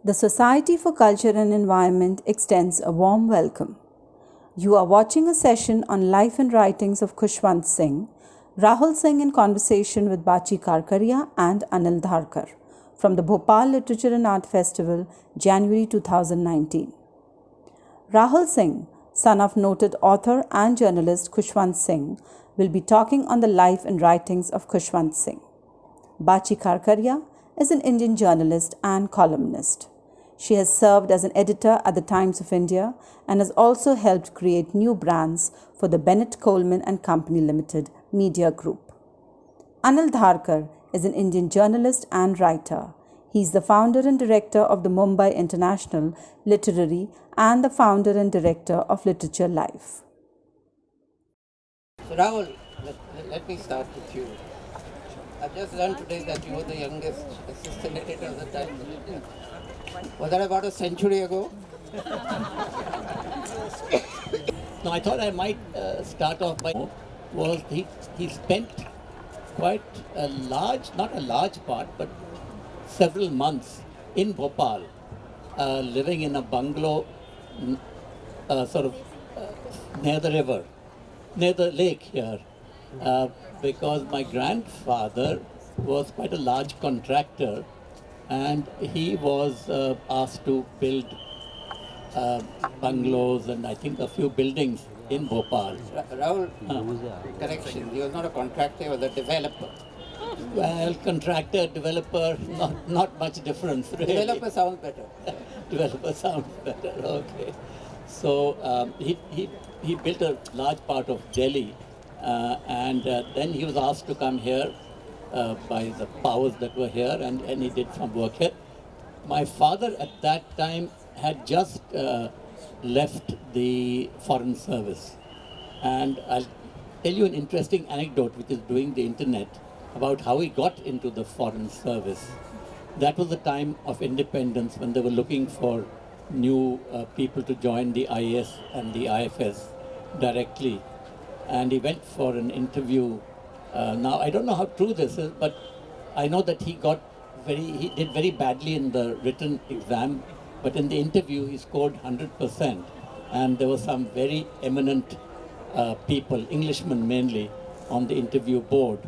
The Society for Culture and Environment extends a warm welcome. You are watching a session on life and writings of Khushwant Singh, Rahul Singh in conversation with Bachi Karkaria and Anil Dharker from the Bhopal Literature and Art Festival, January 2019. Rahul Singh, son of noted author and journalist Khushwant Singh, will be talking on the life and writings of Khushwant Singh. Bachi Karkaria is an Indian journalist and columnist. She has served as an editor at the Times of India and has also helped create new brands for the Bennett Coleman and Company Limited media group. Anil Dharker is an Indian journalist and writer. He is the founder and director of the Mumbai International Literary and the founder and director of Literature Life. So Rahul, let me start with you. I've just learned today that you were the youngest assistant editor of the Times of India. Was that about a century ago? No, I thought I might start off by he spent quite a large, not a large part, but several months in Bhopal, living in a bungalow near the river, near the lake here, because my grandfather was quite a large contractor and he was asked to build bungalows and I think a few buildings in Bhopal. Rahul, correction, he was not a contractor, he was a developer. Well, contractor, developer, not much difference really. Developer sounds better. Developer sounds better, okay. So he built a large part of Delhi and then he was asked to come here by the powers that were here and he did some work here. My father at that time had just left the Foreign Service. And I'll tell you an interesting anecdote which is doing the internet about how he got into the Foreign Service. That was the time of independence when they were looking for new people to join the IAS and the IFS directly. And he went for an interview. Now, I don't know how true this is, but I know that he did very badly in the written exam, but in the interview he scored 100%. And there were some very eminent people, Englishmen mainly, on the interview board.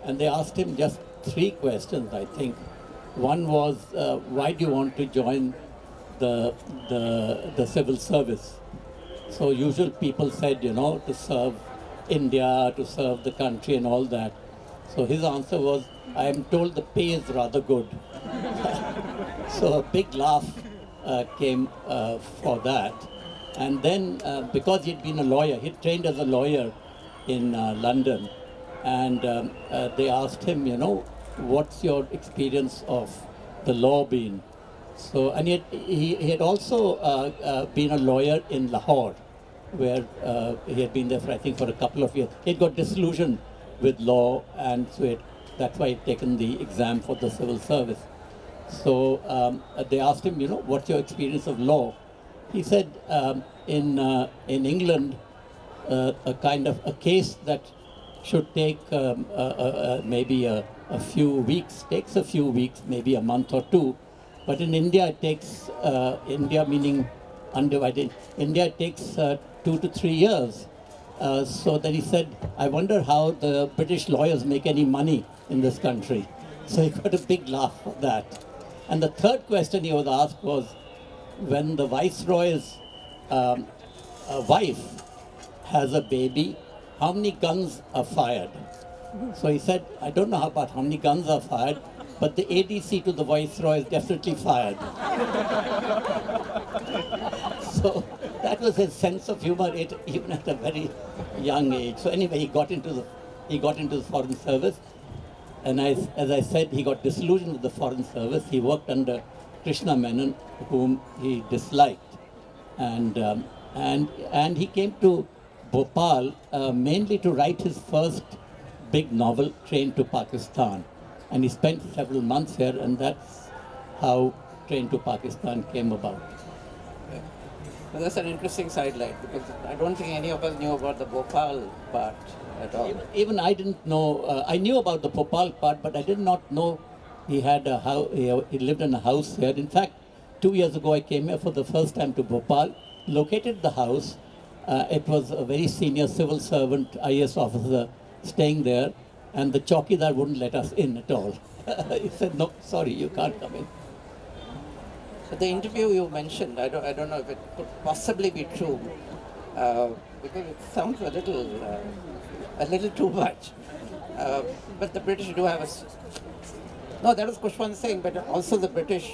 And they asked him just 3 questions, I think. One was, why do you want to join the civil service? So usual people said, to serve India, to serve the country and all that. So his answer was, I am told the pay is rather good. So a big laugh came for that. And then because he'd been a lawyer, he'd trained as a lawyer in London. And they asked him, what's your experience of the law been? So, and he had also been a lawyer in Lahore, where he had been there for, I think, for a couple of years. He got disillusioned with law, and so that's why he'd taken the exam for the civil service. So they asked him, what's your experience of law? He said, in England, a kind of a case that should take maybe a few weeks, takes a few weeks, maybe a month or 2. But in India, it takes, India meaning undivided, India takes 2 to 3 years. So then he said, I wonder how the British lawyers make any money in this country. So he got a big laugh for that. And the third question he was asked was, when the Viceroy's wife has a baby, how many guns are fired? So he said, I don't know about how many guns are fired, but the ADC to the Viceroy is definitely fired. So that was his sense of humor, even at a very young age. So anyway, he got into the Foreign Service, and as I said, he got disillusioned with the Foreign Service. He worked under Krishna Menon, whom he disliked, and he came to Bhopal mainly to write his first big novel, Train to Pakistan. And he spent several months here, and that's how Train to Pakistan came about. Okay. Well, that's an interesting sidelight, because I don't think any of us knew about the Bhopal part at all. Even I didn't know, I knew about the Bhopal part, but I did not know he had a house, he lived in a house here. In fact, 2 years ago, I came here for the first time to Bhopal, located the house. It was a very senior civil servant, IAS officer, staying there, and the chowkidar wouldn't let us in at all. He said, "No, sorry, you can't come in." So the interview you mentioned, I don't know if it could possibly be true, because it sounds a little too much. But the British do have no, that was Khushwant Singh, but also the British,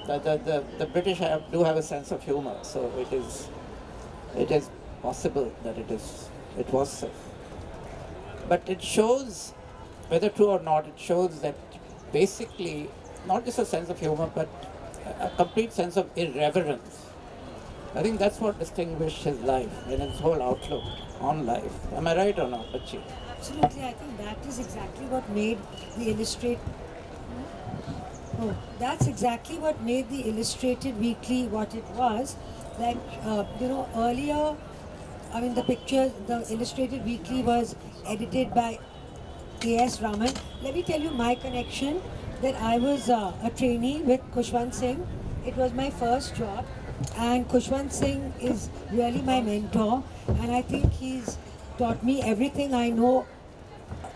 the British do have a sense of humor. So it is possible that it was so. But it shows, whether true or not, it shows that basically not just a sense of humor, but a complete sense of irreverence. I think that's what distinguished his life and his whole outlook on life. Am I right or not, Bachi? Absolutely, I think that is exactly what made the that's exactly what made the Illustrated Weekly what it was. That earlier, I mean, the Illustrated Weekly was edited by A.S. Raman. Let me tell you my connection. That I was a trainee with Khushwant Singh. It was my first job, and Khushwant Singh is really my mentor, and I think he's taught me everything I know,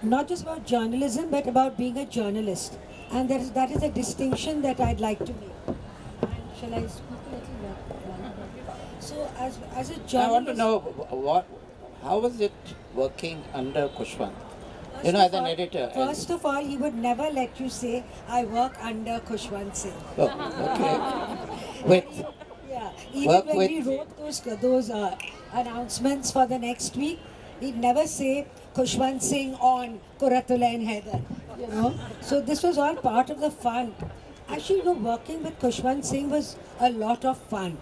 not just about journalism, but about being a journalist. And that is a distinction that I'd like to make. And shall I speak a little louder? So as a journalist, I want to know how was it working under Khushwant? As an editor. First of all, he would never let you say, "I work under Khushwant Singh." Oh, okay. With Yeah, even Work when with- we wrote those announcements for the next week, he'd never say Khushwant Singh on Kuratulain Haider, So this was all part of the fun. Actually, working with Khushwant Singh was a lot of fun.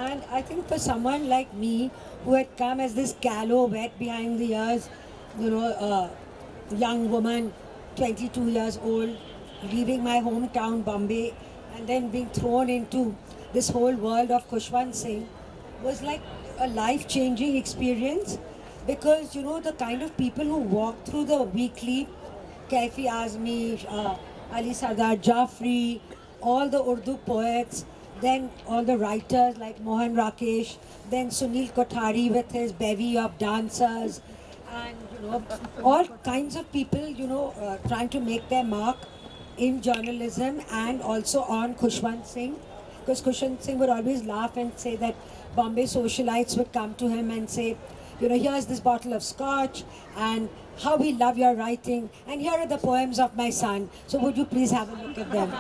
And I think for someone like me, who had come as this callow, wet behind the ears, young woman, 22 years old, leaving my hometown Bombay, and then being thrown into this whole world of Khushwant Singh, was like a life-changing experience, because the kind of people who walk through the weekly, Kaifi Azmi, Ali Sardar Jafri, all the Urdu poets, then all the writers like Mohan Rakesh, then Sunil Kothari with his bevy of dancers, and all kinds of people trying to make their mark in journalism and also on Khushwant Singh, because Khushwant Singh would always laugh and say that Bombay socialites would come to him and say, here's this bottle of scotch, and how we love your writing, and here are the poems of my son, so would you please have a look at them?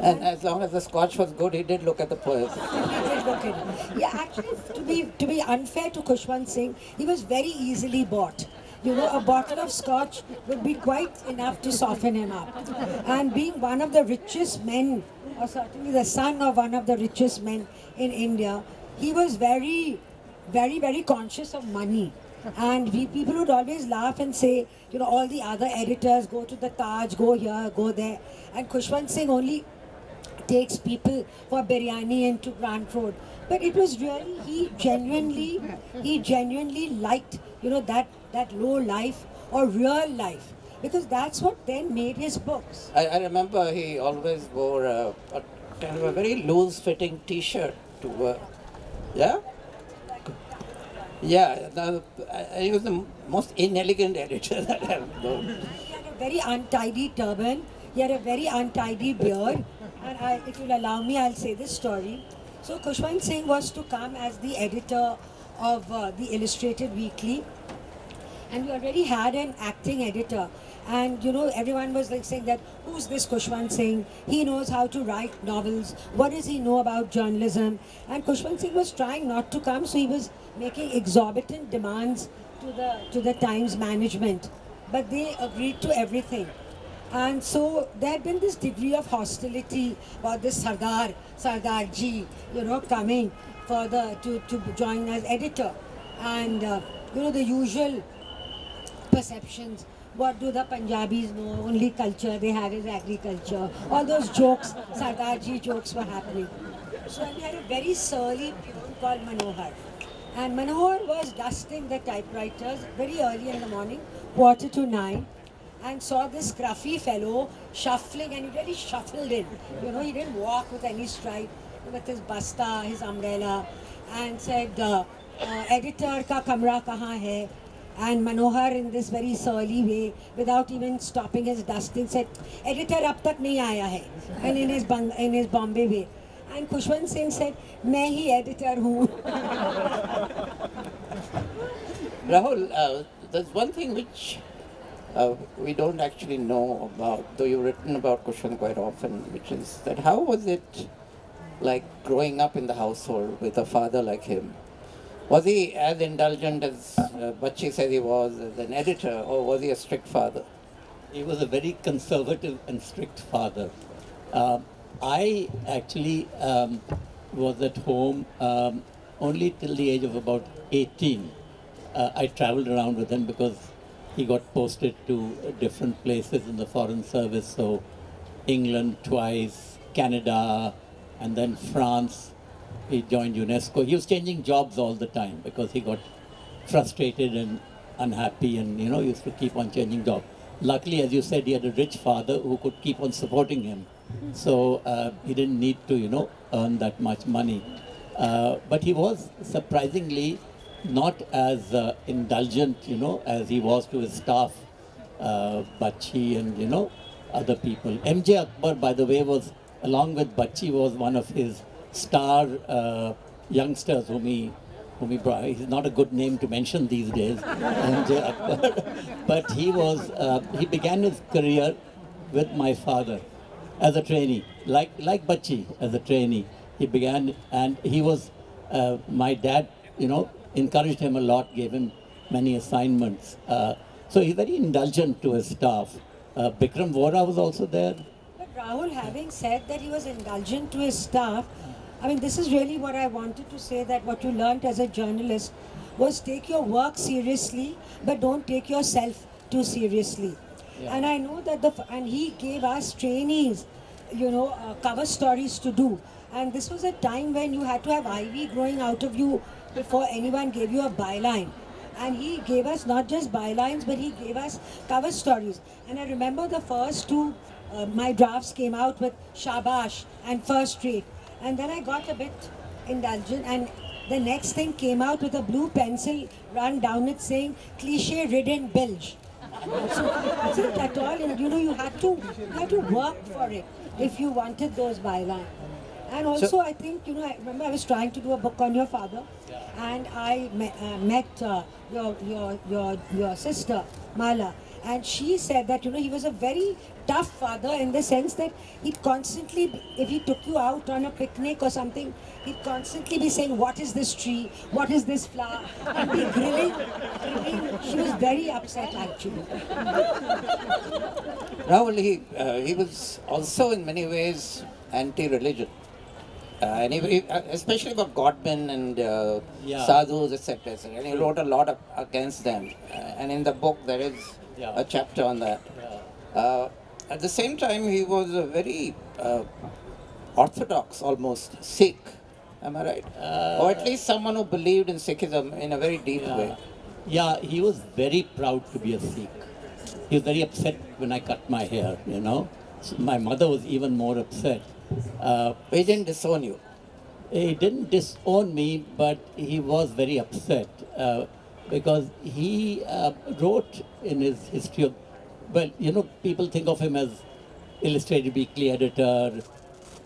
and as long as the scotch was good, he did look at the poets. He did look at it. Yeah, actually, to be unfair to Khushwant Singh, he was very easily bought. A bottle of scotch would be quite enough to soften him up. And being one of the richest men, or certainly the son of one of the richest men in India, he was very, very, very conscious of money. And people would always laugh and say, all the other editors go to the Taj, go here, go there. And Khushwant Singh only takes people for biryani into Grant Road. But it was really, he genuinely liked, that low life or real life. Because that's what then made his books. I remember he always wore a kind of a very loose-fitting T-shirt to work. Yeah? Yeah, he was the most inelegant editor that I've known. He had a very untidy turban, he had a very untidy beard, and if you'll allow me, I'll say this story. So Khushwant Singh was to come as the editor of the Illustrated Weekly, and we already had an acting editor. And everyone was like saying that, who's this Khushwant Singh? He knows how to write novels. What does he know about journalism? And Khushwant Singh was trying not to come, so he was making exorbitant demands to the Times management. But they agreed to everything. And so there had been this degree of hostility about this Sardarji, coming to join as editor. And the usual perceptions. What do the Punjabis know? Only culture they have is agriculture. All those jokes, Sardarji jokes were happening. So we had a very surly peon called Manohar. And Manohar was dusting the typewriters very early in the morning, 8:45. and saw this scruffy fellow shuffling, and he really shuffled in. You know, he didn't walk with any stride, with his basta, his umbrella, and said, editor ka kamra kahan hai? And Manohar, in this very surly way, without even stopping his dusting, said, editor ab tak nahi aaya hai. And in his Bombay way. And Khushwant Singh said, मैं ही editor हूँ. Rahul, there's one thing which we don't actually know about, though you've written about Khushwant quite often, which is that how was it like growing up in the household with a father like him? Was he as indulgent as Bachi said he was as an editor, or was he a strict father? He was a very conservative and strict father. I actually was at home only till the age of about 18. I traveled around with him because he got posted to different places in the foreign service. So England twice, Canada, and then France. He joined UNESCO. He was changing jobs all the time because he got frustrated and unhappy, and used to keep on changing jobs. Luckily, as you said, he had a rich father who could keep on supporting him, so he didn't need to earn that much money. But he was surprisingly not as indulgent as he was to his staff, Bachi and other people. MJ Akbar, by the way, was along with Bachi, was one of his star youngsters whom he brought. He's not a good name to mention these days, MJ Akbar. But he began his career with my father as a trainee, like Bachi as a trainee. He began, and he was my dad. Encouraged him a lot, gave him many assignments. So he's very indulgent to his staff. Bikram Vora was also there. But Rahul, having said that he was indulgent to his staff, I mean, this is really what I wanted to say, that what you learnt as a journalist was take your work seriously, but don't take yourself too seriously. Yeah. And I know that and he gave us trainees, cover stories to do. And this was a time when you had to have ivy growing out of you before anyone gave you a byline. And he gave us not just bylines, but he gave us cover stories. And I remember the first two, my drafts came out with Shabash and First Rate. And then I got a bit indulgent, and the next thing came out with a blue pencil run down it saying cliche-ridden bilge. So it wasn't at all, you had to work for it if you wanted those bylines. And also, I think, I remember I was trying to do a book on your father, and I met your sister, Mala, and she said that, he was a very tough father in the sense that he'd constantly, if he took you out on a picnic or something, he'd constantly be saying, what is this tree? What is this flower? And be grilling. She was very upset, actually. Rahul, he was also in many ways anti-religion. And especially about Godmen and sadhus, etc. And he wrote a lot against them. And in the book, there is a chapter on that. At the same time, he was a very orthodox, almost Sikh. Am I right? Or at least someone who believed in Sikhism in a very deep way. Yeah, he was very proud to be a Sikh. He was very upset when I cut my hair, So my mother was even more upset. He didn't disown you. He didn't disown me, but he was very upset because he wrote in his history of, people think of him as illustrated weekly editor,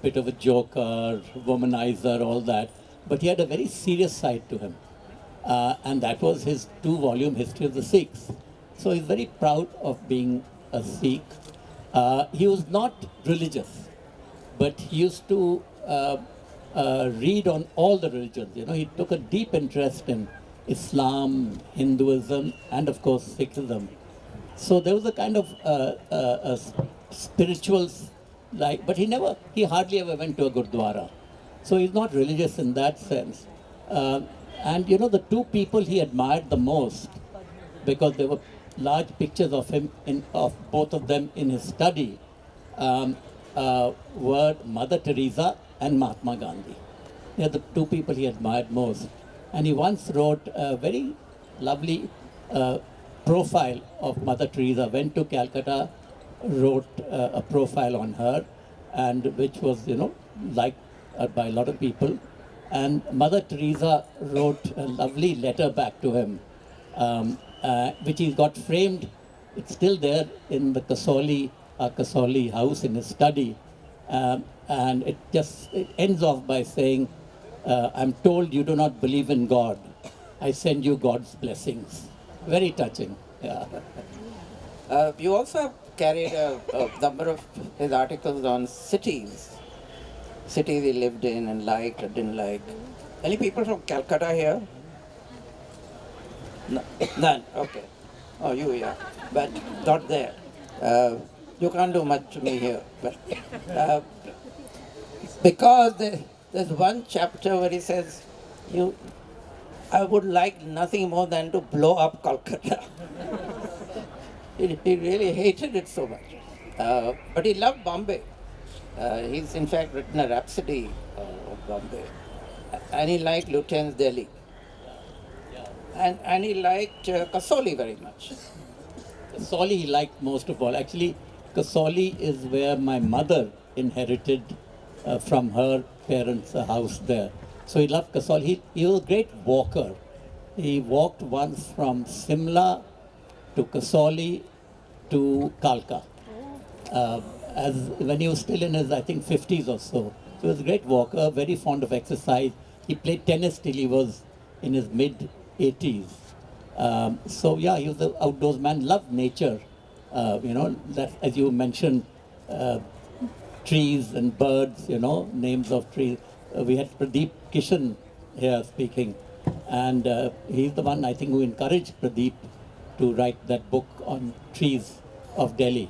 bit of a joker, womanizer, all that. But he had a very serious side to him. And that was his 2-volume History of the Sikhs. So he's very proud of being a Sikh. He was not religious, but he used to read on all the religions. He took a deep interest in Islam, Hinduism, and of course Sikhism. So there was a kind of a spiritual, but he hardly ever went to a gurdwara. So he's not religious in that sense. And the two people he admired the most, because there were large pictures of him, of both of them in his study, were Mother Teresa and Mahatma Gandhi. They are the two people he admired most. And he once wrote a very lovely profile of Mother Teresa, went to Calcutta, wrote a profile on her, and which was, liked by a lot of people. And Mother Teresa wrote a lovely letter back to him, which he got framed. It's still there in the Kasoli house in his study. And it ends off by saying, I'm told you do not believe in God. I send you God's blessings. Very touching. Yeah. You also have carried a number of his articles on cities he lived in and liked or didn't like. Any people from Calcutta here? No, none, okay. Oh, you, yeah. But not there. You can't do much to me here. But because there's one chapter where he says, I would like nothing more than to blow up Calcutta. He really hated it so much. But he loved Bombay. He's in fact written a rhapsody of Bombay. And he liked Lutyens Delhi. And he liked Kasoli very much. Kasoli he liked most of all. Actually, Kasoli is where my mother inherited from her parents' house there. So he loved Kasoli. He was a great walker. He walked once from Simla to Kasoli to Kalka. As when he was still in his, I think, 50s or so. So he was a great walker, very fond of exercise. He played tennis till he was in his mid-80s. So yeah, he was an outdoors man, loved nature. That, as you mentioned, trees and birds, names of trees. We had Pradeep Kishan here speaking. And he's the one, I think, who encouraged Pradeep to write that book on trees of Delhi,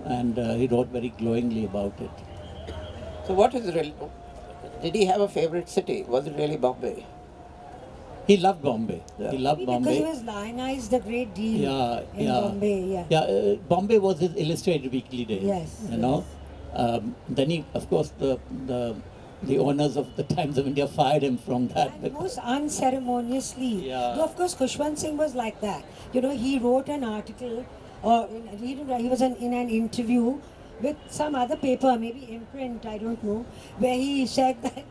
and he wrote very glowingly about it. So what is really, did he have a favorite city? Was it really Bombay? He loved Bombay. Yeah. He loved Maybe Bombay. because he was lionized a great deal in yeah. Bombay. Bombay was his illustrated weekly days. Yes. Then he, of course, the owners of the Times of India fired him from that. And most unceremoniously. Yeah. Though, of course, Khushwant Singh was like that. He wrote an article, or he was in an interview with some other paper, maybe imprint, I don't know, where he said that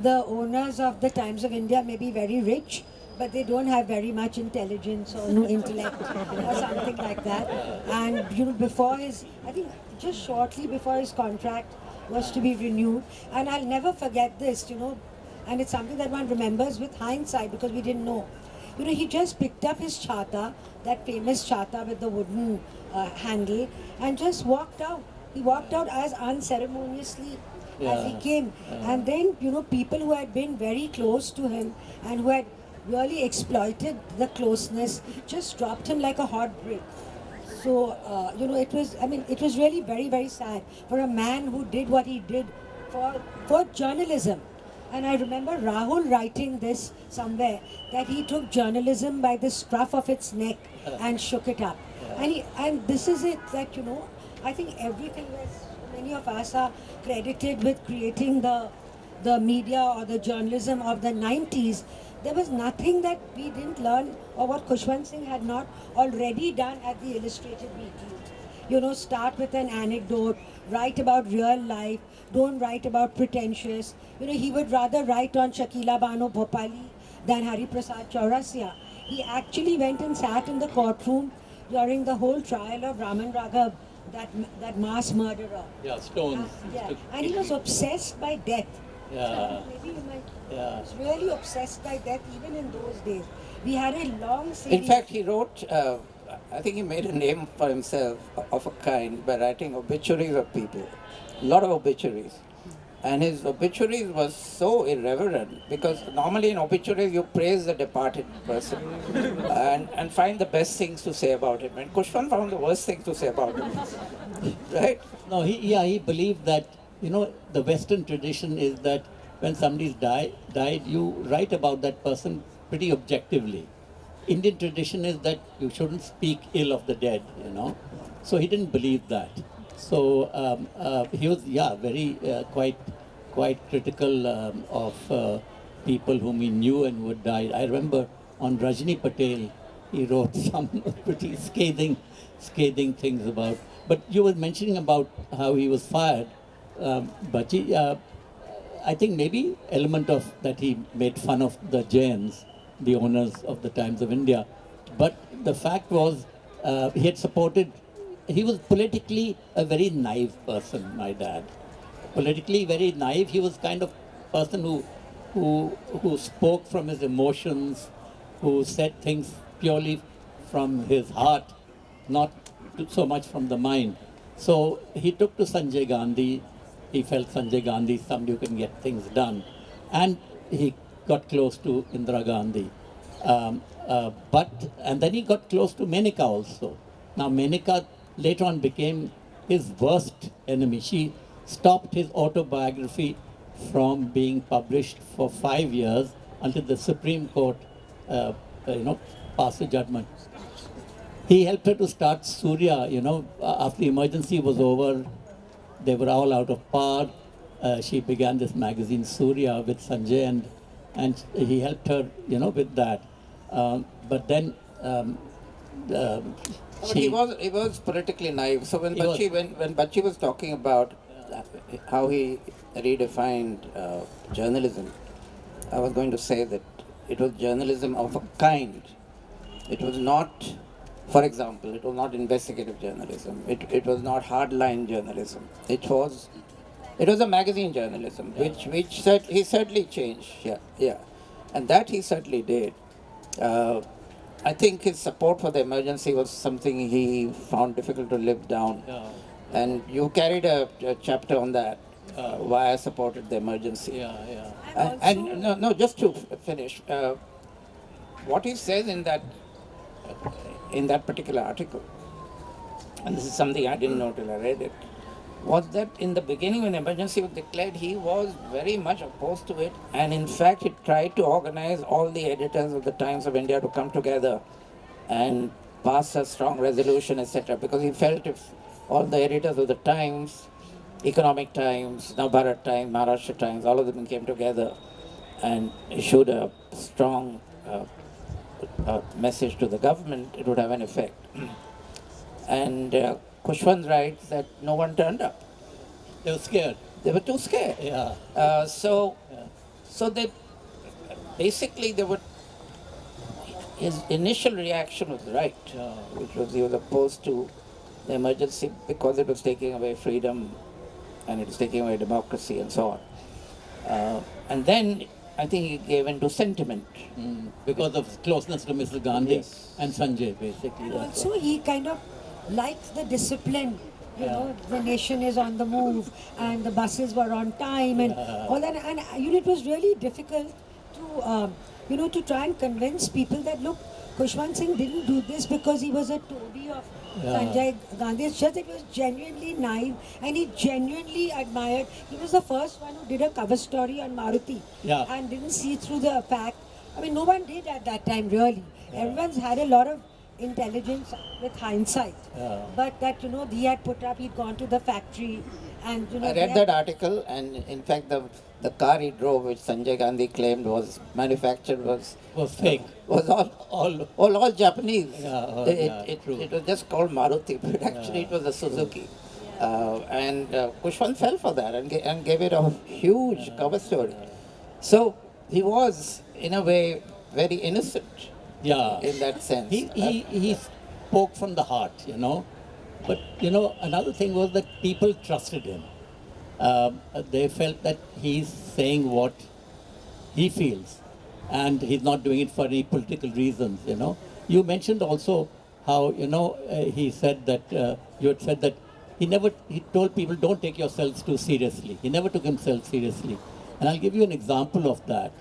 the owners of the Times of India may be very rich, but they don't have very much intelligence or no intellect or something like that. And before his, I think just shortly before his contract was to be renewed, and I'll never forget this, and it's something that one remembers with hindsight because we didn't know. He just picked up his chata, that famous chata with the wooden handle, and just walked out. He walked out as unceremoniously as he came. And then, people who had been very close to him and who had really exploited the closeness just dropped him like a hot brick. So, it was really very, very sad for a man who did what he did for journalism. And I remember Rahul writing this somewhere, that he took journalism by the scruff of its neck and shook it up. And this is it, that, I think everything many of us are credited with creating the media or the journalism of the 90s. There was nothing that we didn't learn, or what Khushwant Singh had not already done at the Illustrated Weekly. Start with an anecdote, write about real life, don't write about pretentious. He would rather write on Shakila Bano Bhopali than Hari Prasad Chaurasia. He actually went and sat in the courtroom during the whole trial of Raman Raghav, that mass murderer. Yeah, stones. And he was obsessed by death. Yeah. Maybe you might. Yeah. He was really obsessed by death even in those days. We had a long series. In fact, he wrote, I think he made a name for himself of a kind by writing obituaries of people. A lot of obituaries. And his obituaries was so irreverent, because normally in obituaries you praise the departed person and find the best things to say about him. And Khushwant found the worst things to say about him. Right? No, he believed that, the Western tradition is that when somebody's died, you write about that person pretty objectively. Indian tradition is that you shouldn't speak ill of the dead, So he didn't believe that. So he was, very quite critical of people whom he knew and who had died. I remember on Rajni Patel, he wrote some pretty scathing things about. But you were mentioning about how he was fired, Bachi. I think maybe element of that he made fun of the Jains, the owners of the Times of India. But the fact was, he had supported. He was politically a very naive person, my dad. Politically very naive. He was kind of person who spoke from his emotions, who said things purely from his heart, not so much from the mind. So he took to Sanjay Gandhi. He felt Sanjay Gandhi is somebody who can get things done. And he got close to Indira Gandhi. And then he got close to Menaka also. Now Menaka later on became his worst enemy. She stopped his autobiography from being published for 5 years until the Supreme Court, passed a judgment. He helped her to start Surya, after the emergency was over, they were all out of power. She began this magazine Surya with Sanjay, and he helped her, with that. But then But he was politically naive. So when Bachi was talking about how he redefined journalism, I was going to say that it was journalism of a kind. It was not, for example, it was not investigative journalism. It was not hardline journalism. It was a magazine journalism, which he certainly changed. Yeah, and that he certainly did. I think his support for the emergency was something he found difficult to live down. Yeah. And you carried a chapter on that, why I supported the emergency. Yeah. And no, just to finish, what he says in that particular article, and this is something I didn't know till I read it, was that in the beginning when the emergency was declared, he was very much opposed to it, and in fact he tried to organize all the editors of the Times of India to come together and pass a strong resolution, etc., because he felt if all the editors of the Times, Economic Times, Navbharat Times, Maharashtra Times, all of them came together and issued a strong message to the government, it would have an effect. And Khushwant writes that no one turned up. They were scared. They were too scared. Yeah. So they basically his initial reaction was right, which was he was opposed to the emergency because it was taking away freedom and it was taking away democracy and so on. And then I think he gave in to sentiment. Because of his closeness to Mr. Gandhi Yes. and Sanjay, basically. That's Also, he kind of likes the discipline. The nation is on the move, and the buses were on time, and all that. And it was really difficult to, to try and convince people that look, Khushwant Singh didn't do this because he was a toady of Sanjay Gandhi. It's just that he was genuinely naive, and he genuinely admired. He was the first one who did a cover story on Maruti, and didn't see through the fact. I mean, no one did at that time, really. Everyone's had a lot of intelligence with hindsight. But that, he had put up, he'd gone to the factory and, I read that article, and in fact the car he drove, which Sanjay Gandhi claimed was manufactured, was fake. Was all Japanese. True. It was just called Maruti, but actually it was a Suzuki. And Khushwant fell for that and gave it a huge cover story. So he was, in a way, very innocent. In that sense. He spoke from the heart, But, another thing was that people trusted him. They felt that he's saying what he feels and he's not doing it for any political reasons, You mentioned also how, he said that, you had said that he told people, don't take yourselves too seriously. He never took himself seriously. And I'll give you an example of that.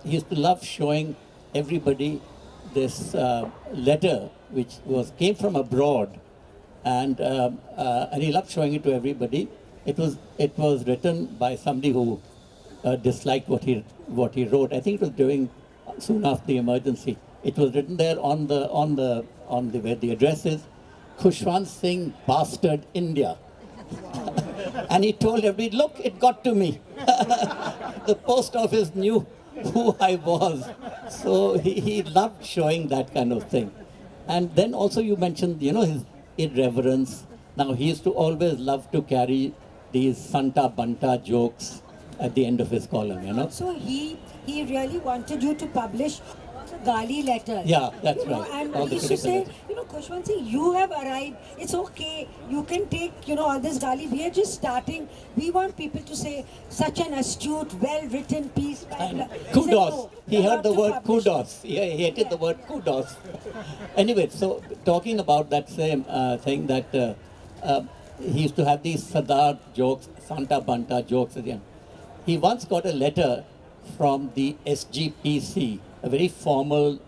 He used to love showing everybody this letter which came from abroad, and he loved showing it to everybody. It was written by somebody who disliked what he wrote. I think it was during soon after the emergency. It was written there on where the address is, Khushwant Singh, bastard India. And he told everybody, look, it got to me. The post office knew who I was. So he loved showing that kind of thing. And then also you mentioned, his irreverence. Now, he used to always love to carry these Santa Banta jokes at the end of his column. So he really wanted you to publish all the Gali letters. Yeah, that's right. And All he the used to critical say, letters. Khushwant Singh, you have arrived. It's okay. You can take, all this Gali. We are just starting. We want people to say such an astute, well-written piece. And He said, kudos. "No, He you heard have the to word publish kudos. He hated the word kudos. Anyway, so talking about that same thing that he used to have these Sardar jokes, Santa Banta jokes at the end. He once got a letter from the SGPC, a very formal,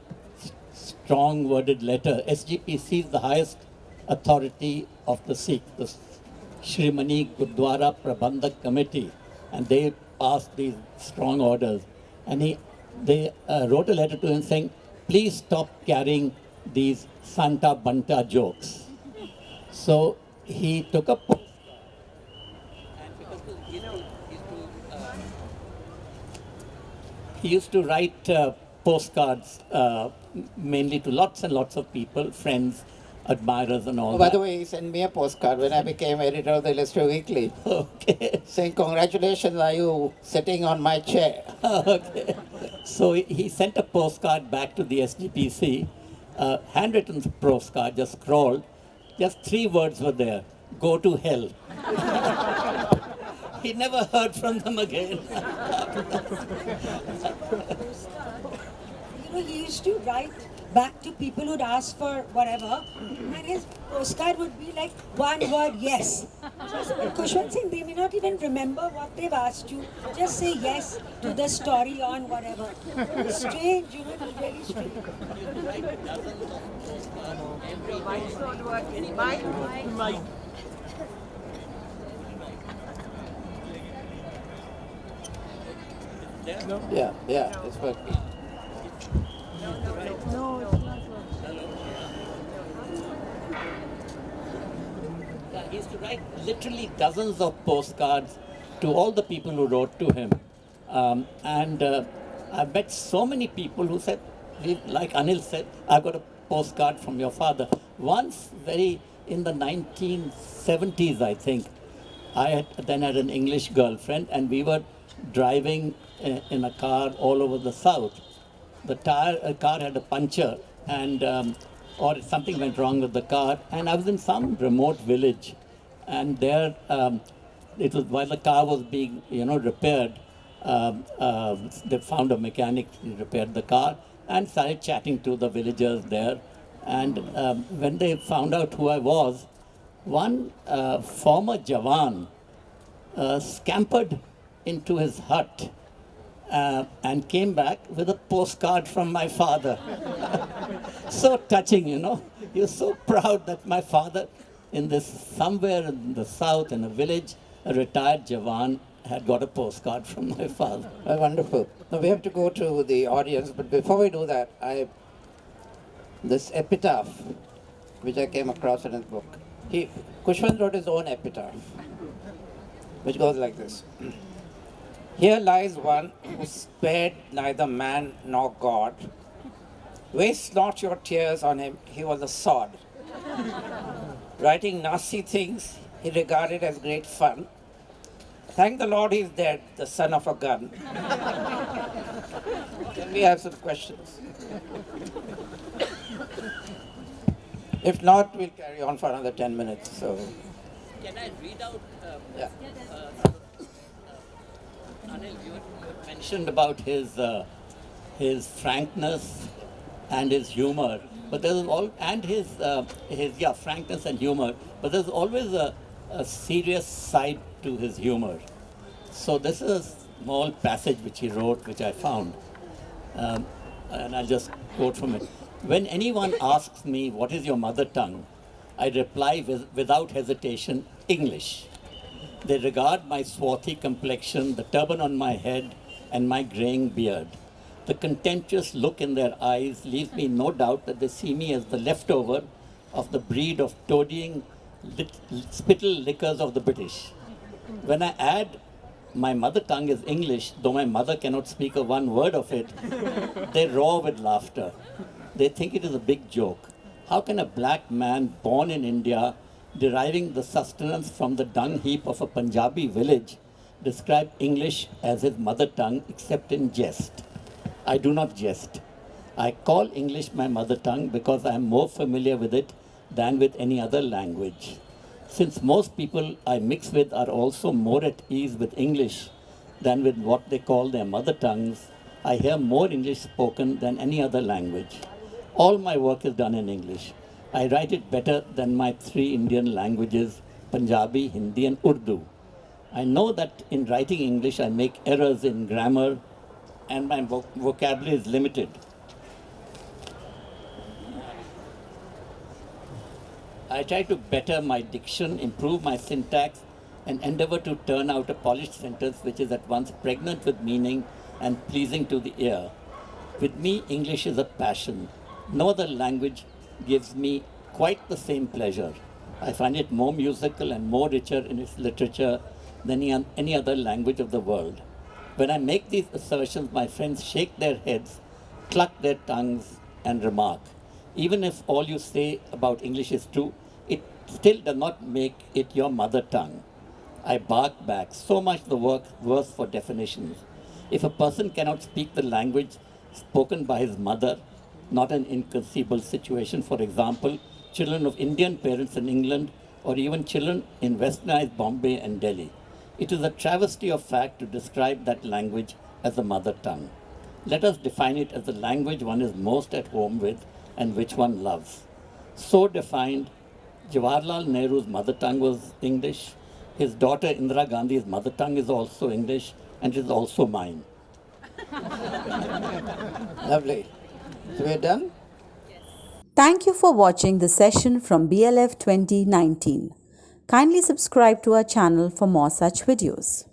strong-worded letter. SGPC is the highest authority of the Sikh, the Shrimani Gurdwara Prabandhak Committee, and they passed these strong orders. And they wrote a letter to him saying, please stop carrying these Santa Banta jokes. So he took a he used to write postcards mainly to lots and lots of people, friends, admirers and all Oh, that. by the way, he sent me a postcard when I became editor of the Illustrated Weekly, Okay. saying, congratulations, are you sitting on my chair? Okay. So he sent a postcard back to the SGPC, handwritten postcard, just scrawled. Just 3 words were there: go to hell. He never heard from them again. He used to write back to people who'd ask for whatever, and his postcard would be like one word, yes. So, Khushwant Singh, they may not even remember what they've asked you. Just say yes to the story on whatever. It's strange, it was very strange. Yeah, it's working. Yeah, he used to write literally dozens of postcards to all the people who wrote to him. And I've met so many people who said, like Anil said, I got a postcard from your father. Once, in the 1970s, I think, I then had an English girlfriend, and we were driving in a car all over the south. The car had a puncture, and or something went wrong with the car, and I was in some remote village, and there it was while the car was being repaired. They found a mechanic who repaired the car and started chatting to the villagers there. And when they found out who I was, one former Jawan scampered into his hut and came back with a postcard from my father. So touching, You're so proud that my father, somewhere in the south, in a village, a retired Jawan, had got a postcard from my father. Wonderful. Now we have to go to the audience, but before we do that, this epitaph, which I came across in his book. Khushwant wrote his own epitaph, which goes like this. Here lies one who spared neither man nor God. Waste not your tears on him, he was a sod. Writing nasty things he regarded as great fun. Thank the Lord he's dead, the son of a gun. Can we have some questions? If not, we'll carry on for another 10 minutes. So, Can I read out? yeah. Anil, you had mentioned about his frankness and his humor, but there's his frankness and humor, but there's always a serious side to his humor. So this is a small passage which he wrote, which I found, and I'll just quote from it. When anyone asks me, what is your mother tongue? I reply without hesitation, English. They regard my swarthy complexion, the turban on my head, and my graying beard. The contemptuous look in their eyes leaves me no doubt that they see me as the leftover of the breed of toadying spittle lickers of the British. When I add my mother tongue is English, though my mother cannot speak a one word of it, they roar with laughter. They think it is a big joke. How can a black man born in India, deriving the sustenance from the dung heap of a Punjabi village, describe English as his mother tongue except in jest? I do not jest. I call English my mother tongue because I am more familiar with it than with any other language. Since most people I mix with are also more at ease with English than with what they call their mother tongues, I hear more English spoken than any other language. All my work is done in English. I write it better than my three Indian languages, Punjabi, Hindi and Urdu. I know that in writing English I make errors in grammar and my vocabulary is limited. I try to better my diction, improve my syntax, and endeavor to turn out a polished sentence which is at once pregnant with meaning and pleasing to the ear. With me, English is a passion. No other language gives me quite the same pleasure. I find it more musical and more richer in its literature than any other language of the world. When I make these assertions, my friends shake their heads, cluck their tongues, and remark, even if all you say about English is true, it still does not make it your mother tongue. I bark back, so much the worse for definitions. If a person cannot speak the language spoken by his mother, not an inconceivable situation, for example, children of Indian parents in England, or even children in westernized Bombay and Delhi. It is a travesty of fact to describe that language as a mother tongue. Let us define it as the language one is most at home with and which one loves. So defined, Jawaharlal Nehru's mother tongue was English. His daughter Indira Gandhi's mother tongue is also English and is also mine. Lovely. So we're done? Thank you for watching the session from BLF 2019. Kindly subscribe to our channel for more such videos.